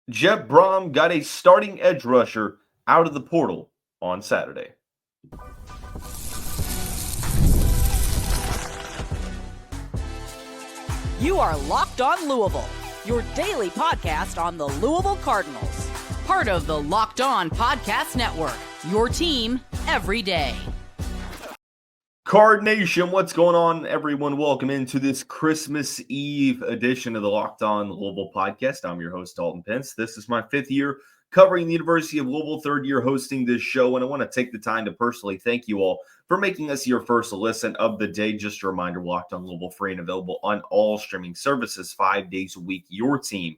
Jeff Brohm got a starting edge rusher out of the portal on Saturday. You are Locked On Louisville, your daily podcast on the Louisville Cardinals. Part of the Locked On Podcast Network, your team every day. Card Nation, what's going on, everyone? Welcome into this Christmas Eve edition of the Locked On Louisville podcast. I'm your host, Dalton Pence. This is my fifth year covering the University of Louisville, third year hosting this show, and I want to take the time to personally thank you all for making us your first listen of the day. Just a reminder, Locked On Louisville, free and available on all streaming services 5 days a week. Your team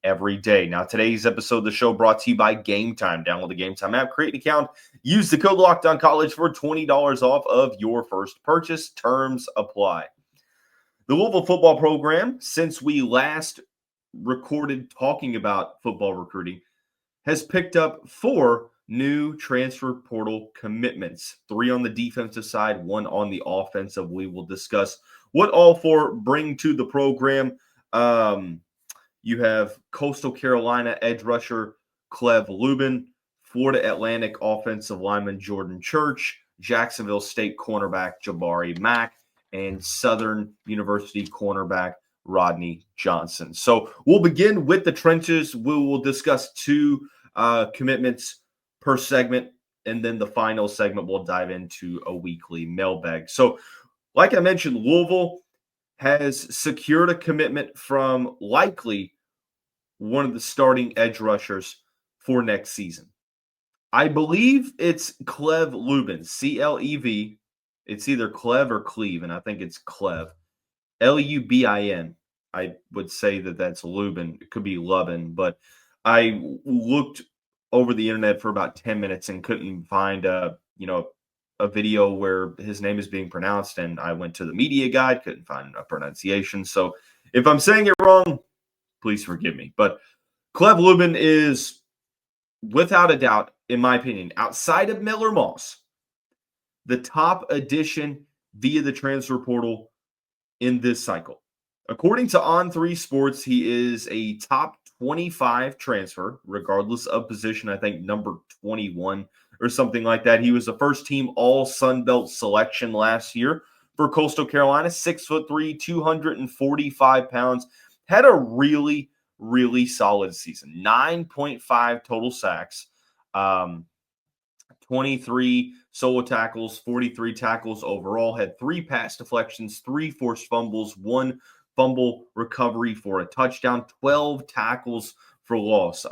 every day. Now, today's episode of the show brought to you by Gametime. Download the Gametime app, create an account, use the code LOCKEDONCollege for $20 off of your first purchase. Terms apply. The Louisville football program, since we last recorded talking about football recruiting, has picked up 4 new transfer portal commitments, 3 on the defensive side, 1 on the offensive. We will discuss what all 4 bring to the program. You have Coastal Carolina edge rusher Clev Lubin, Florida Atlantic offensive lineman Jordan Church, Jacksonville State cornerback Jabari Mack, and Southern University cornerback Rodney Johnson. So we'll begin with the trenches. We will discuss 2 commitments per segment, and then the final segment we'll dive into a weekly mailbag. So like I mentioned, Louisville has secured a commitment from likely one of the starting edge rushers for next season. I believe it's Clev Lubin, C-L-E-V. It's either Clev or Cleve, and I think it's Clev. L-U-B-I-N. I would say that that's Lubin. It could be Lubin, but I looked over the internet for about 10 minutes and couldn't find a video where his name is being pronounced, and I went to the media guide, couldn't find a pronunciation. So if I'm saying it wrong, please forgive me. But Clev Lubin is, without a doubt, in my opinion, outside of Miller Moss, the top addition via the transfer portal in this cycle. According to On3 Sports, he is a top 25 transfer, regardless of position. I think number 21 or something like that. He was a first-team All-Sun Belt selection last year for Coastal Carolina, 6'3", 245 pounds. Had a really, really solid season. 9.5 total sacks, 23 solo tackles, 43 tackles overall. Had 3 pass deflections, 3 forced fumbles, 1 fumble recovery for a touchdown, 12 tackles for loss.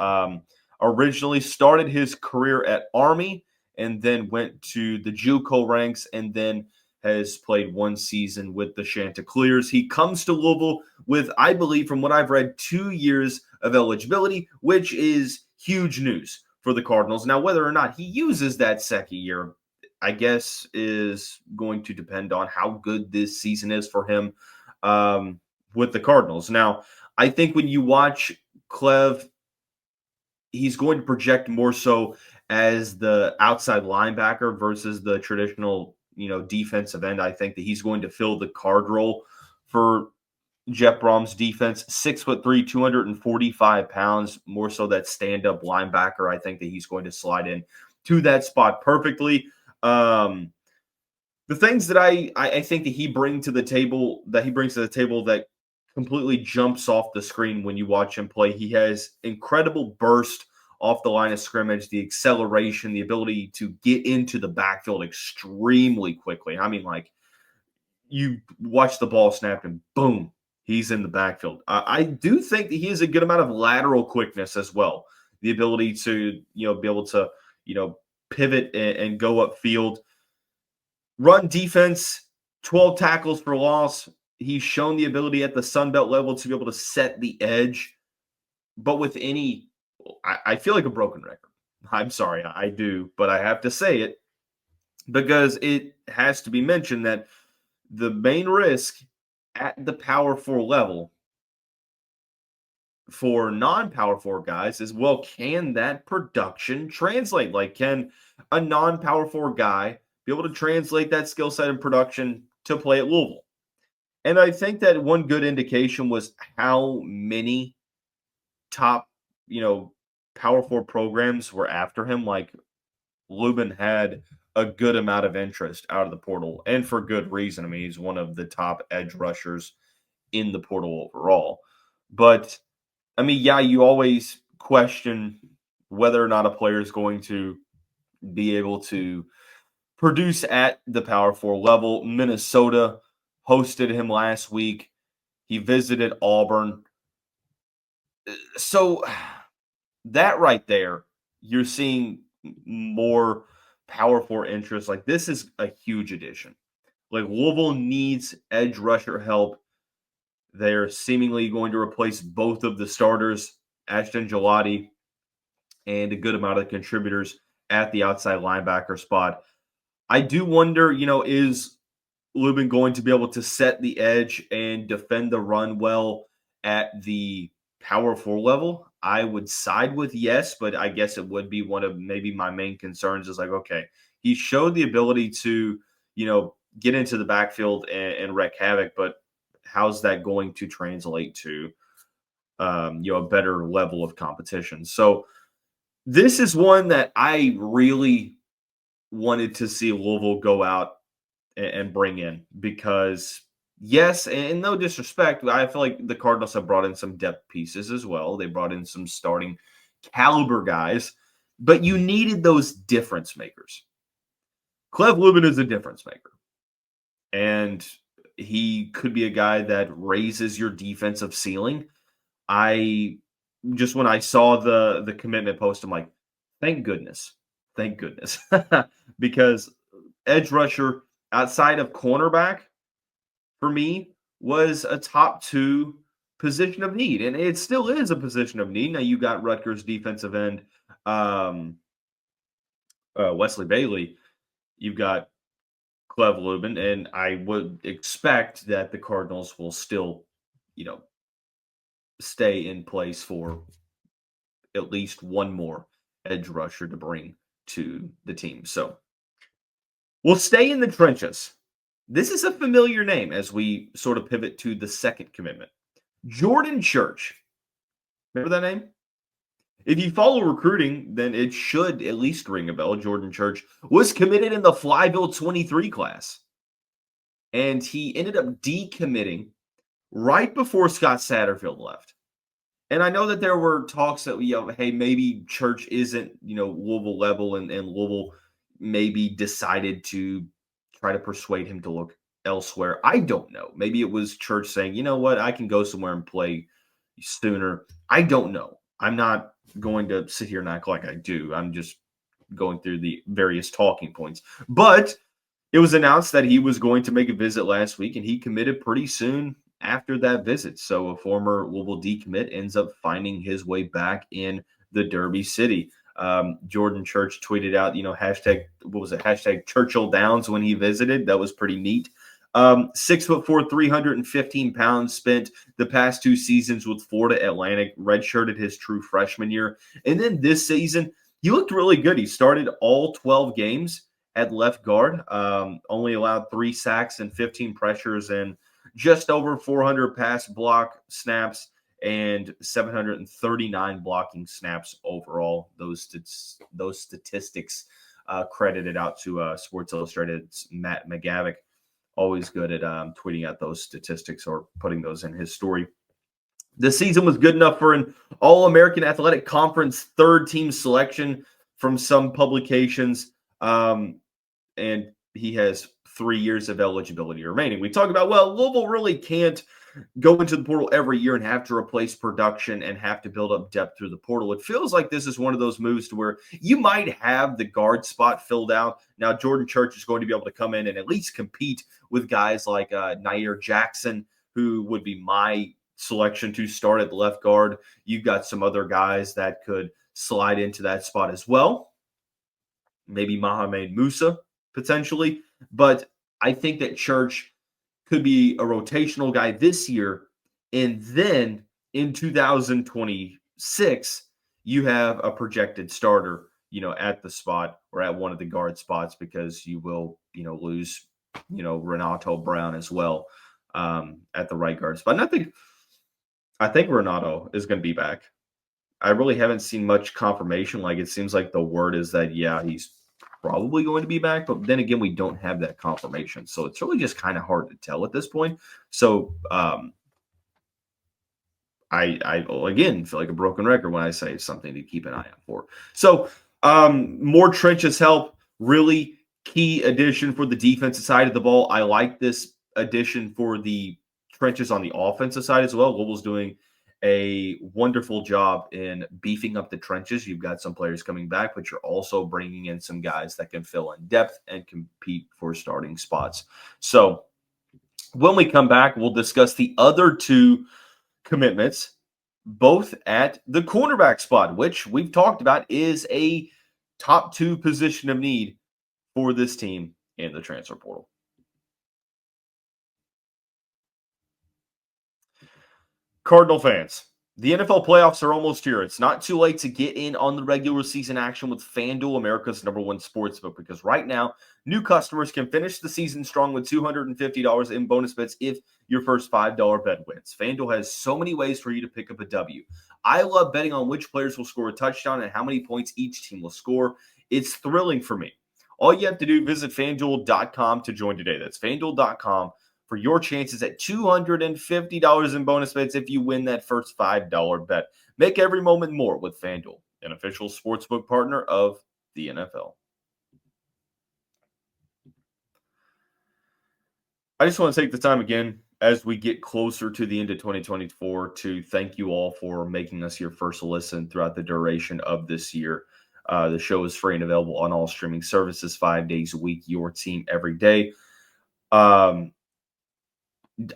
Originally started his career at Army and then went to the JUCO ranks and then has played 1 season with the Chanticleers. He comes to Louisville with, I believe, from what I've read, 2 years of eligibility, which is huge news for the Cardinals. Now, whether or not he uses that second year, I guess, is going to depend on how good this season is for him with the Cardinals. Now, I think when you watch Clev, he's going to project more so as the outside linebacker versus the traditional defensive end. I think that he's going to fill the guard role for Jeff Brohm's defense. 6'3", 245 pounds, more so that stand-up linebacker. I think that he's going to slide in to that spot perfectly. The things that I think that he brings to the table, that completely jumps off the screen when you watch him play. He has incredible burst off the line of scrimmage, the acceleration, the ability to get into the backfield extremely quickly. I mean, like, you watch the ball snap and boom, he's in the backfield. I do think that he has a good amount of lateral quickness as well. The ability to, be able to, pivot and go upfield. Run defense, 12 tackles for loss. He's shown the ability at the Sun Belt level to be able to set the edge. But with I feel like a broken record. I'm sorry, I do, but I have to say it because it has to be mentioned that the main risk at the Power 4 level for non-Power 4 guys is, well, can that production translate? Like, can a non-Power 4 guy be able to translate that skill set and production to play at Louisville? And I think that one good indication was how many top Power 4 programs were after him, like Lubin had a good amount of interest out of the portal, and for good reason. I mean, he's one of the top edge rushers in the portal overall. But, I mean, yeah, you always question whether or not a player is going to be able to produce at the Power 4 level. Minnesota hosted him last week. He visited Auburn. So that right there, you're seeing more Power 4 interest. Like, this is a huge addition. Like, Louisville needs edge rusher help. They're seemingly going to replace both of the starters, Ashton Gelati, and a good amount of the contributors at the outside linebacker spot. I do wonder, is Lubin going to be able to set the edge and defend the run well at the Power 4 level? I would side with yes, but I guess it would be one of maybe my main concerns is like, okay, he showed the ability to, get into the backfield and wreak havoc, but how's that going to translate to, a better level of competition? So this is one that I really wanted to see Louisville go out and bring in because, yes, and no disrespect, I feel like the Cardinals have brought in some depth pieces as well. They brought in some starting caliber guys, but you needed those difference makers. Clev Lubin is a difference maker, and he could be a guy that raises your defensive ceiling. When I saw the commitment post, I'm like, thank goodness, because edge rusher outside of cornerback for me was a top 2 position of need, and it still is a position of need. Now you got Rutgers defensive end Wesley Bailey, you've got Clev Lubin, and I would expect that the Cardinals will still, stay in place for at least one more edge rusher to bring to the team. So we'll stay in the trenches. This is a familiar name as we sort of pivot to the second commitment. Jordan Church. Remember that name? If you follow recruiting, then it should at least ring a bell. Jordan Church was committed in the Flyville 23 class. And he ended up decommitting right before Scott Satterfield left. And I know that there were talks that, hey, maybe Church isn't, Louisville level, and Louisville maybe decided to try to persuade him to look elsewhere. I don't know. Maybe it was Church saying, you know what, I can go somewhere and play sooner. I don't know. I'm not going to sit here and act like I do. I'm just going through the various talking points. But it was announced that he was going to make a visit last week, and he committed pretty soon after that visit. So a former Louisville decommit ends up finding his way back in the Derby City. Jordan Church tweeted out, hashtag Churchill Downs when he visited. That was pretty neat. 6'4", 315 pounds, spent the past 2 seasons with Florida Atlantic, redshirted his true freshman year. And then this season, he looked really good. He started all 12 games at left guard, only allowed 3 sacks and 15 pressures and just over 400 pass block snaps and 739 blocking snaps overall. Those statistics credited out to Sports Illustrated's Matt McGavick. Always good at tweeting out those statistics or putting those in his story. The season was good enough for an All-American Athletic Conference third-team selection from some publications, and he has 3 years of eligibility remaining. We talk about, Louisville really can't go into the portal every year and have to replace production and have to build up depth through the portal. It feels like this is one of those moves to where you might have the guard spot filled out. Now, Jordan Church is going to be able to come in and at least compete with guys like Nair Jackson, who would be my selection to start at the left guard. You've got some other guys that could slide into that spot as well. Maybe Mohamed Musa, potentially. But I think that Church could be a rotational guy this year. And then in 2026, you have a projected starter, at the spot or at one of the guard spots, because you will, lose, Renato Brown as well at the right guard spot. And I think Renato is going to be back. I really haven't seen much confirmation. Like, it seems like the word is that, yeah, he's probably going to be back, but then again, we don't have that confirmation. So it's really just kind of hard to tell at this point. So I again feel like a broken record when I say it's something to keep an eye out for. So more trenches help. Really key addition for the defensive side of the ball. I like this addition for the trenches on the offensive side as well. Louisville's doing a wonderful job in beefing up the trenches. You've got some players coming back, but you're also bringing in some guys that can fill in depth and compete for starting spots. So when we come back, we'll discuss the other two commitments, both at the cornerback spot, which we've talked about is a top 2 position of need for this team in the transfer portal. Cardinal fans, the NFL playoffs are almost here. It's not too late to get in on the regular season action with FanDuel, America's #1 sportsbook, because right now, new customers can finish the season strong with $250 in bonus bets if your first $5 bet wins. FanDuel has so many ways for you to pick up a W. I love betting on which players will score a touchdown and how many points each team will score. It's thrilling for me. All you have to do, visit FanDuel.com to join today. That's FanDuel.com for your chances at $250 in bonus bets if you win that first $5 bet. Make every moment more with FanDuel, an official sportsbook partner of the NFL. I just want to take the time again as we get closer to the end of 2024 to thank you all for making us your first listen throughout the duration of this year. The show is free and available on all streaming services 5 days a week, your team every day.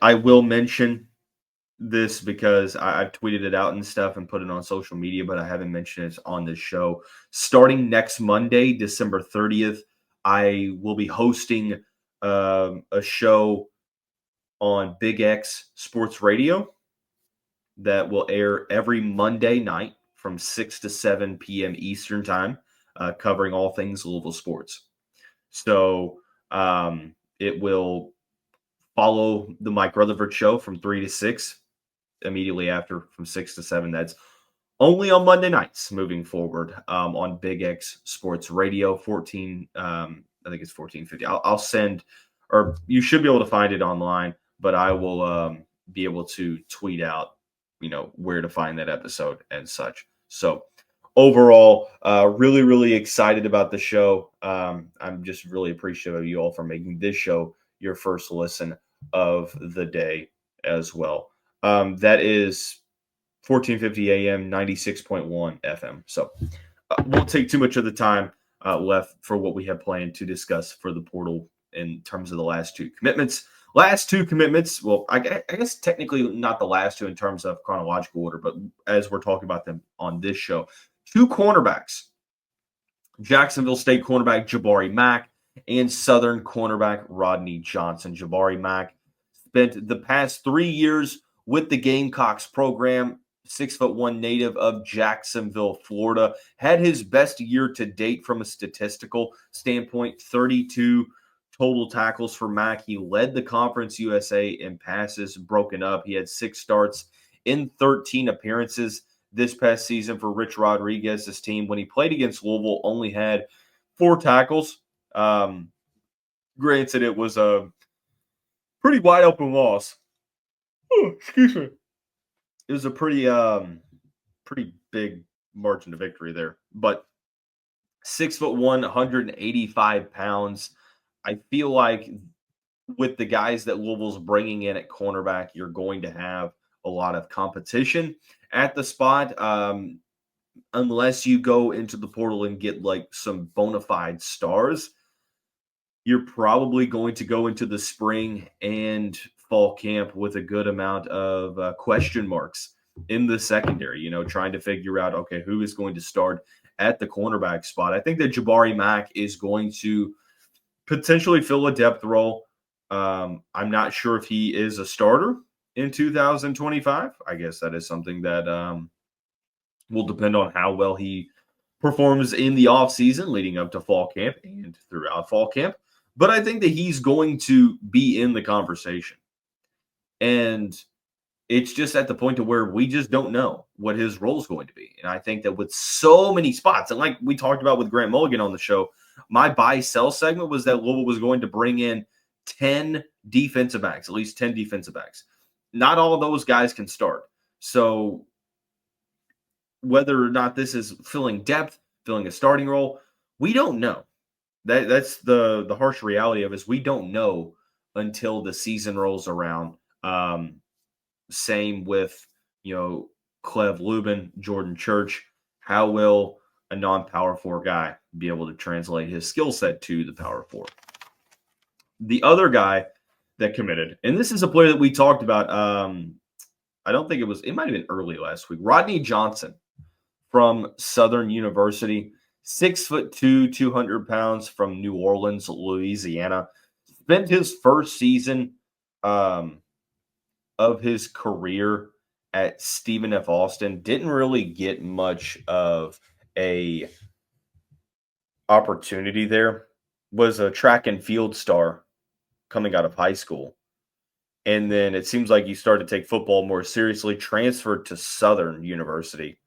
I will mention this because I've tweeted it out and stuff and put it on social media, but I haven't mentioned it on this show. Starting next Monday, December 30th, I will be hosting a show on Big X Sports Radio that will air every Monday night from 6 to 7 p.m. Eastern time, covering all things Louisville sports. So it will follow the Mike Rutherford show from 3 to 6, immediately after from 6 to 7. That's only on Monday nights moving forward on Big X Sports Radio, 14, I think it's 1450. I'll send, or you should be able to find it online, but I will be able to tweet out, where to find that episode and such. So overall, really, really excited about the show. I'm just really appreciative of you all for making this show your first listen of the day as well. That is 1450 AM, 96.1 FM. So won't take too much of the time left for what we have planned to discuss for the portal in terms of the last two commitments. Well, I guess technically not the last two in terms of chronological order, but as we're talking about them on this show, 2 cornerbacks, Jacksonville State cornerback Jabari Mack and Southern cornerback Rodney Johnson. Jabari Mack spent the past 3 years with the Gamecocks program, 6'1" native of Jacksonville, Florida. Had his best year to date from a statistical standpoint, 32 total tackles for Mack. He led the Conference USA in passes broken up. He had 6 starts in 13 appearances this past season for Rich Rodriguez's team. When he played against Louisville, only had 4 tackles. Granted, it was a pretty wide open loss. Oh, excuse me. It was a pretty big margin of victory there. But 6'1", 185 pounds. I feel like with the guys that Louisville's bringing in at cornerback, you're going to have a lot of competition at the spot. Unless you go into the portal and get like some bona fide stars, you're probably going to go into the spring and fall camp with a good amount of question marks in the secondary, trying to figure out, okay, who is going to start at the cornerback spot. I think that Jabari Mack is going to potentially fill a depth role. I'm not sure if he is a starter in 2025. I guess that is something that will depend on how well he performs in the offseason leading up to fall camp and throughout fall camp. But I think that he's going to be in the conversation. And It's just at the point to where we just don't know what his role is going to be. And I think that with so many spots, and like we talked about with Grant Mulligan on the show, my buy-sell segment was that Louisville was going to bring in 10 defensive backs, at least 10 defensive backs. Not all of those guys can start. So whether or not this is filling depth, filling a starting role, we don't know. That's the harsh reality of it, is we don't know until the season rolls around. Same with, Clev Lubin, Jordan Church. How will a non-power four guy be able to translate his skill set to the power four? The other guy that committed, and this is a player that we talked about, I don't think it might have been early last week, Rodney Johnson from Southern University, 6'2", 200 pounds, from New Orleans, Louisiana. Spent his first season of his career at Stephen F. Austin. Didn't really get much of a opportunity there. Was a track and field star coming out of high school. And then it seems like he started to take football more seriously, transferred to Southern University,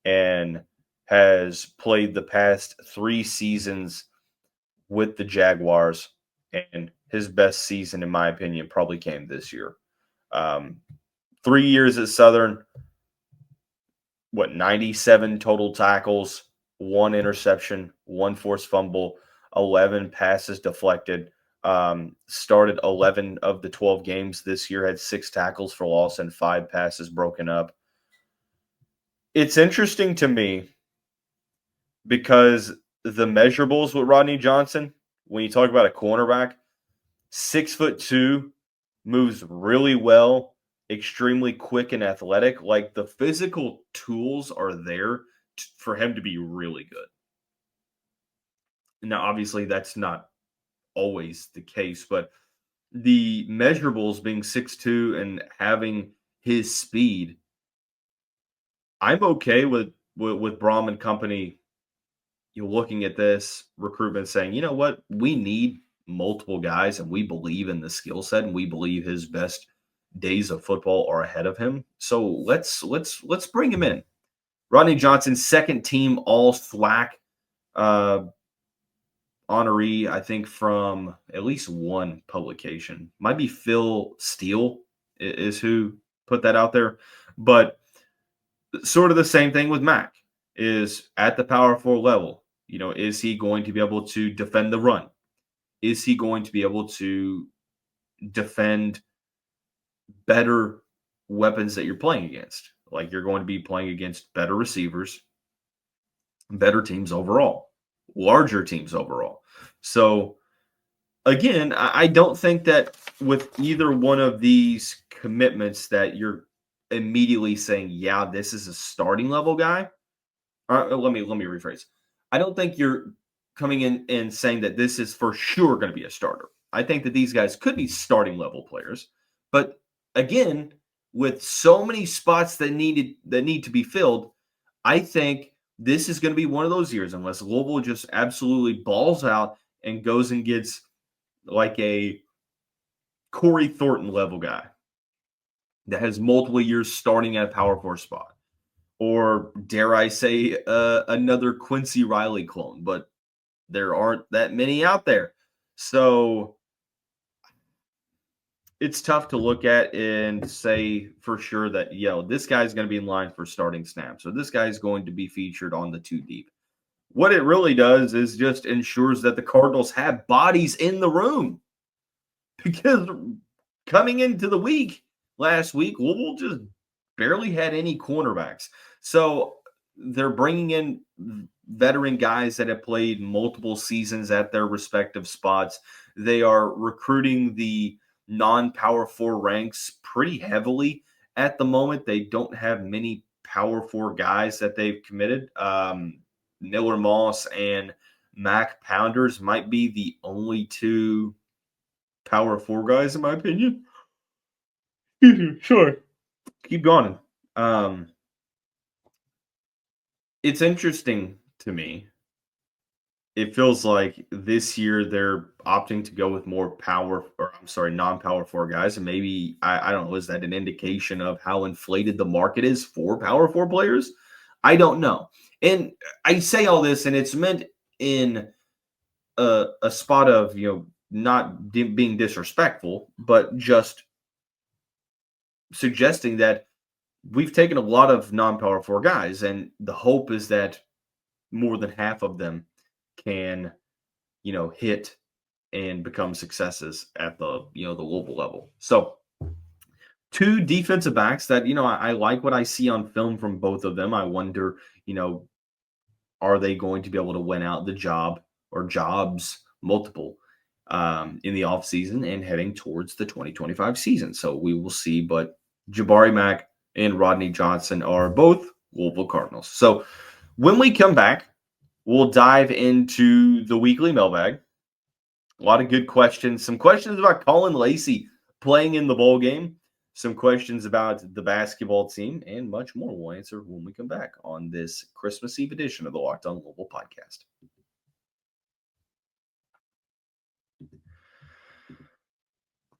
and has played the past 3 seasons with the Jaguars. And his best season, in my opinion, probably came this year. 3 years at Southern, 97 total tackles, 1 interception, 1 forced fumble, 11 passes deflected. Started 11 of the 12 games this year, had 6 tackles for loss and 5 passes broken up. It's interesting to me because the measurables with Rodney Johnson, when you talk about a cornerback, 6'2", moves really well, extremely quick and athletic. Like, the physical tools are there for him to be really good. Now, obviously, that's not always the case, but the measurables being 6'2" and having his speed, I'm okay with Brohm and company, looking at this recruitment saying, you know what, we need multiple guys, and we believe in the skill set, and we believe his best days of football are ahead of him. So let's bring him in. Rodney Johnson, second team all SWAC honoree, I think, from at least one publication. Might be Phil Steele is who put that out there. But sort of the same thing with Mack, is at the power 4 level. Is he going to be able to defend the run? Is he going to be able to defend better weapons that you're playing against? Like, you're going to be playing against better receivers, better teams overall, larger teams overall. So, again, I don't think that with either one of these commitments that you're immediately saying, yeah, this is a starting level guy. Let me rephrase. I don't think you're coming in and saying that this is for sure going to be a starter. I think that these guys could be starting level players, but again, with so many spots that need to be filled, I think this is going to be one of those years, unless Louisville just absolutely balls out and goes and gets like a Corey Thornton level guy that has multiple years starting at a power 4 spot, or dare I say another Quincy Riley clone, but there aren't that many out there. So it's tough to look at and say for sure that, this guy's going to be in line for starting snaps, or this guy's going to be featured on the 2 deep. What it really does is just ensures that the Cardinals have bodies in the room. Because coming into the week, last week, Louisville just barely had any cornerbacks. So they're bringing in veteran guys that have played multiple seasons at their respective spots. They are recruiting the non-power 4 ranks pretty heavily at the moment. They don't have many power 4 guys that they've committed. Miller Moss and Mac Pounders might be the only 2 power 4 guys, in my opinion. Sure. Keep going. It's interesting to me it feels like this year they're opting to go with more non-power four guys. And maybe, I don't know, is that an indication of how inflated the market is for power four players? I don't know. And I say all this, and it's meant in a spot of, not being disrespectful, but just suggesting that we've taken a lot of non-power four guys, and the hope is that more than half of them can, hit and become successes at the, the Louisville level. So two defensive backs that, I like what I see on film from both of them. I wonder, are they going to be able to win out the job or jobs multiple in the offseason and heading towards the 2025 season? So we will see. But Jabari Mack and Rodney Johnson are both Louisville Cardinals. So when we come back, we'll dive into the weekly mailbag. A lot of good questions. Some questions about Colin Lacey playing in the bowl game. Some questions about the basketball team and much more we'll answer when we come back on this Christmas Eve edition of the Locked On Louisville podcast.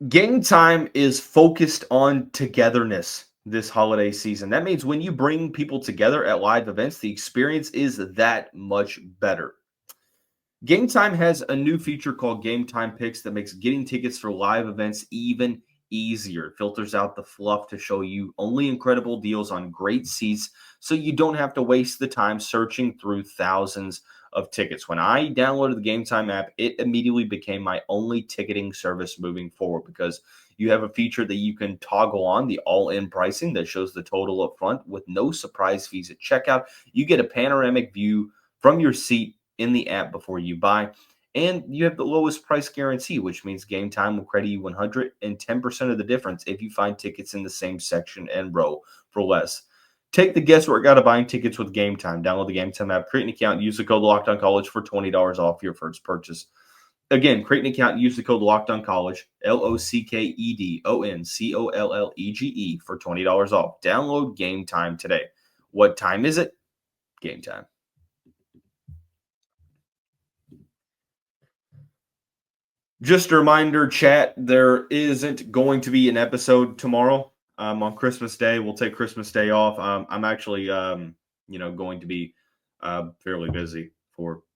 Gametime is focused on togetherness this holiday season. That means when you bring people together at live events, the experience is that much better. Gametime has a new feature called Gametime Picks that makes getting tickets for live events even easier. It filters out the fluff to show you only incredible deals on great seats, so you don't have to waste the time searching through thousands of tickets. When I downloaded the Gametime app, it immediately became my only ticketing service moving forward, because you have a feature that you can toggle on, the all-in pricing that shows the total up front with no surprise fees at checkout. You get a panoramic view from your seat in the app before you buy, and you have the lowest price guarantee, which means Gametime will credit you 110% of the difference if you find tickets in the same section and row for less. Take the guesswork out of buying tickets with Gametime. Download the Gametime app, create an account, use the code LOCKEDONCollege for $20 off your first purchase. Again, create an account, use the code LOCKEDONCollege, LOCKEDONCOLLEGE for $20 off. Download Gametime today. What time is it? Gametime. Just a reminder, chat, there isn't going to be an episode tomorrow on Christmas Day. We'll take Christmas Day off. I'm actually, going to be fairly busy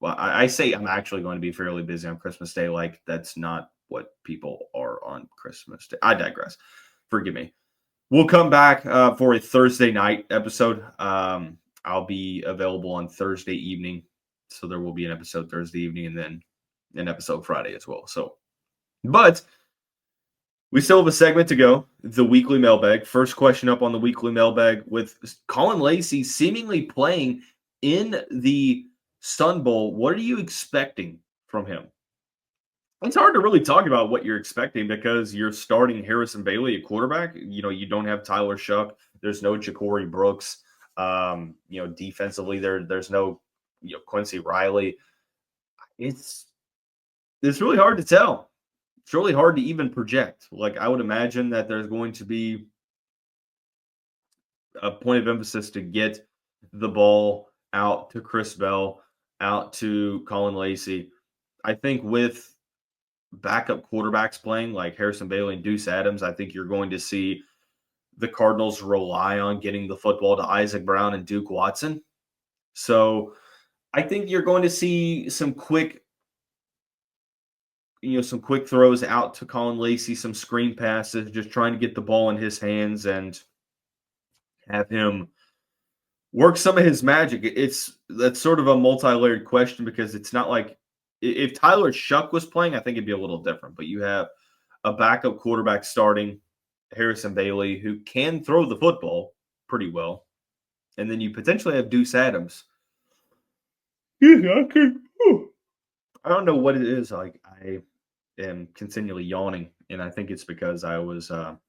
I say I'm actually going to be fairly busy on Christmas Day. Like, that's not what people are on Christmas Day. I digress. Forgive me. We'll come back for a Thursday night episode. I'll be available on Thursday evening. So there will be an episode Thursday evening and then an episode Friday as well. But we still have a segment to go, the weekly mailbag. First question up on the weekly mailbag, with Colin Lacey seemingly playing in the Sun Bowl. What are you expecting from him? It's hard to really talk about what you're expecting because you're starting Harrison Bailey at quarterback. You don't have Tyler Shuck. There's no Ja'Cory Brooks. Defensively, there's no Quincy Riley. It's really hard to tell. It's really hard to even project. Like, I would imagine that there's going to be a point of emphasis to get the ball out to Chris Bell, out to Colin Lacey. I think with backup quarterbacks playing like Harrison Bailey and Deuce Adams, I think you're going to see the Cardinals rely on getting the football to Isaac Brown and Duke Watson. So I think you're going to see some quick throws out to Colin Lacey, some screen passes, just trying to get the ball in his hands and have him work some of his magic. That's sort of a multi-layered question, because it's not like if Tyler Shuck was playing, I think it'd be a little different. But you have a backup quarterback starting, Harrison Bailey, who can throw the football pretty well. And then you potentially have Deuce Adams. I don't know what it is. Like, I am continually yawning, and I think it's because I was, the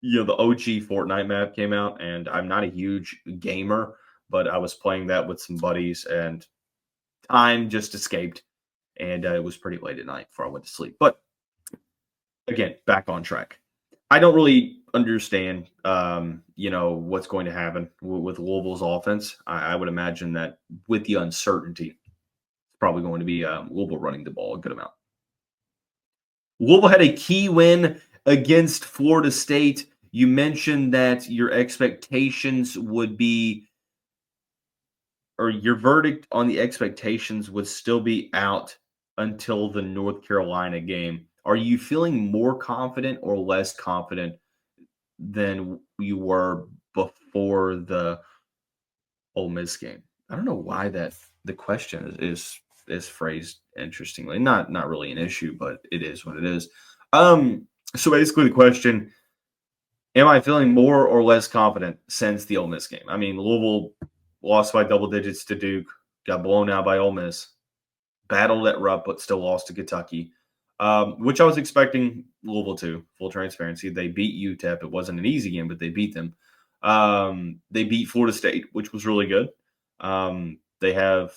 OG Fortnite map came out, and I'm not a huge gamer, but I was playing that with some buddies, and time just escaped, and it was pretty late at night before I went to sleep. But again, back on track. I don't really understand, what's going to happen with Louisville's offense. I would imagine that with the uncertainty, it's probably going to be Louisville running the ball a good amount. Louisville had a key win against Florida State. You mentioned that your expectations would be, or your verdict on the expectations would still be out until the North Carolina game. Are you feeling more confident or less confident than you were before the Ole Miss game? I don't know why that the question is phrased interestingly. Not really an issue, but it is what it is. So basically the question, am I feeling more or less confident since the Ole Miss game? I mean, Louisville lost by double digits to Duke, got blown out by Ole Miss, battled at Rupp, but still lost to Kentucky, which I was expecting Louisville to, full transparency. They beat UTEP. It wasn't an easy game, but they beat them. They beat Florida State, which was really good. They have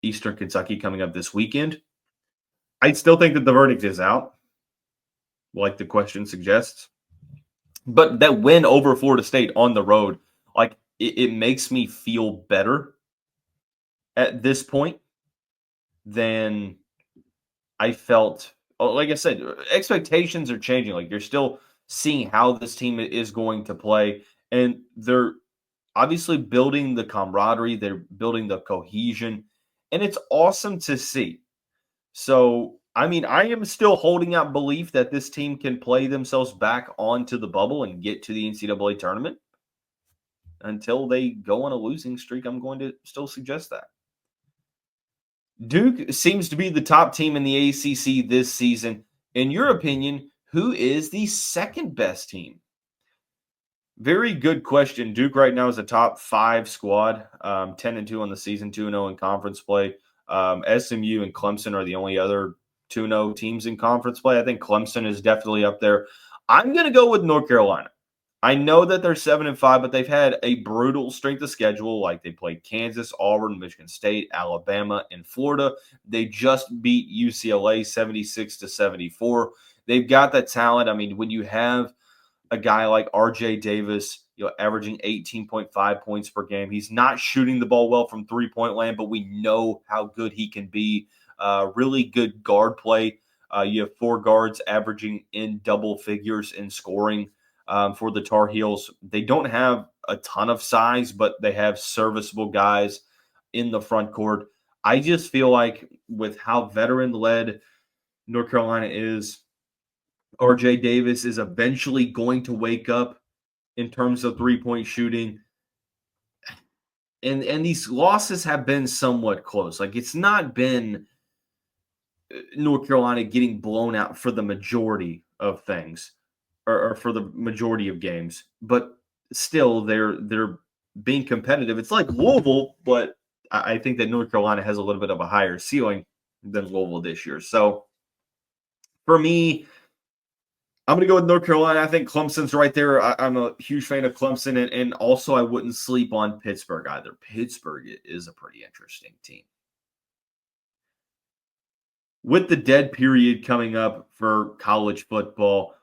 Eastern Kentucky coming up this weekend. I still think that the verdict is out, like the question suggests. But that win over Florida State on the road, like it makes me feel better at this point than I felt. Like I said, expectations are changing. Like you're still seeing how this team is going to play, and they're obviously building the camaraderie. They're building the cohesion, and it's awesome to see. So, I mean, I am still holding out belief that this team can play themselves back onto the bubble and get to the NCAA tournament. Until they go on a losing streak, I'm going to still suggest that. Duke seems to be the top team in the ACC this season. In your opinion, who is the second best team? Very good question. Duke right now is a top 5 squad, 10-2 on the season, 2-0 in conference play. SMU and Clemson are the only other 2-0 teams in conference play. I think Clemson is definitely up there. I'm going to go with North Carolina. I know that they're 7-5, but they've had a brutal strength of schedule. Like they played Kansas, Auburn, Michigan State, Alabama, and Florida. They just beat UCLA 76-74. They've got that talent. I mean, when you have a guy like RJ Davis, averaging 18.5 points per game. He's not shooting the ball well from three-point land, but we know how good he can be. Really good guard play. You have 4 guards averaging in double figures in scoring for the Tar Heels. They don't have a ton of size, but they have serviceable guys in the front court. I just feel like with how veteran-led North Carolina is, RJ Davis is eventually going to wake up in terms of three-point shooting. And these losses have been somewhat close. Like it's not been North Carolina getting blown out for the majority of things or for the majority of games, but still they're being competitive. It's like Louisville, but I think that North Carolina has a little bit of a higher ceiling than Louisville this year. So for me, I'm going to go with North Carolina. I think Clemson's right there. I'm a huge fan of Clemson, and also I wouldn't sleep on Pittsburgh either. Pittsburgh is a pretty interesting team. With the dead period coming up for college football,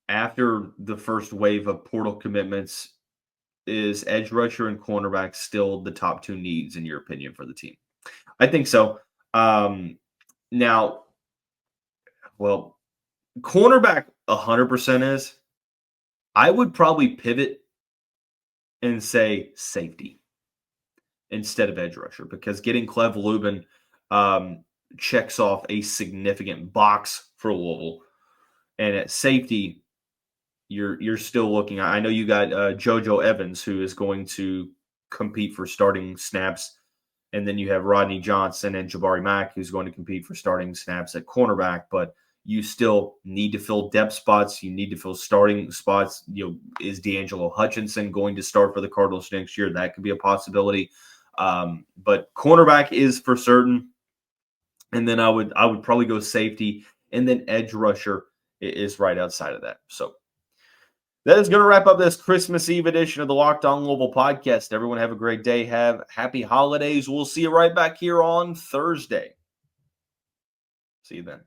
after the first wave of portal commitments, is edge rusher and cornerback still the top 2 needs, in your opinion, for the team? I think so. Now, well, cornerback 100% is. I would probably pivot and say safety instead of edge rusher, because getting Clev Lubin checks off a significant box for Louisville. And at safety, you're still looking. I know you got JoJo Evans, who is going to compete for starting snaps. And then you have Rodney Johnson and Jabari Mack, who's going to compete for starting snaps at cornerback. But you still need to fill depth spots. You need to fill starting spots. Is D'Angelo Hutchinson going to start for the Cardinals next year? That could be a possibility. But cornerback is for certain. And then I would probably go safety, and then edge rusher is right outside of that. So that is going to wrap up this Christmas Eve edition of the Locked On Louisville podcast. Everyone have a great day. Have happy holidays. We'll see you right back here on Thursday. See you then.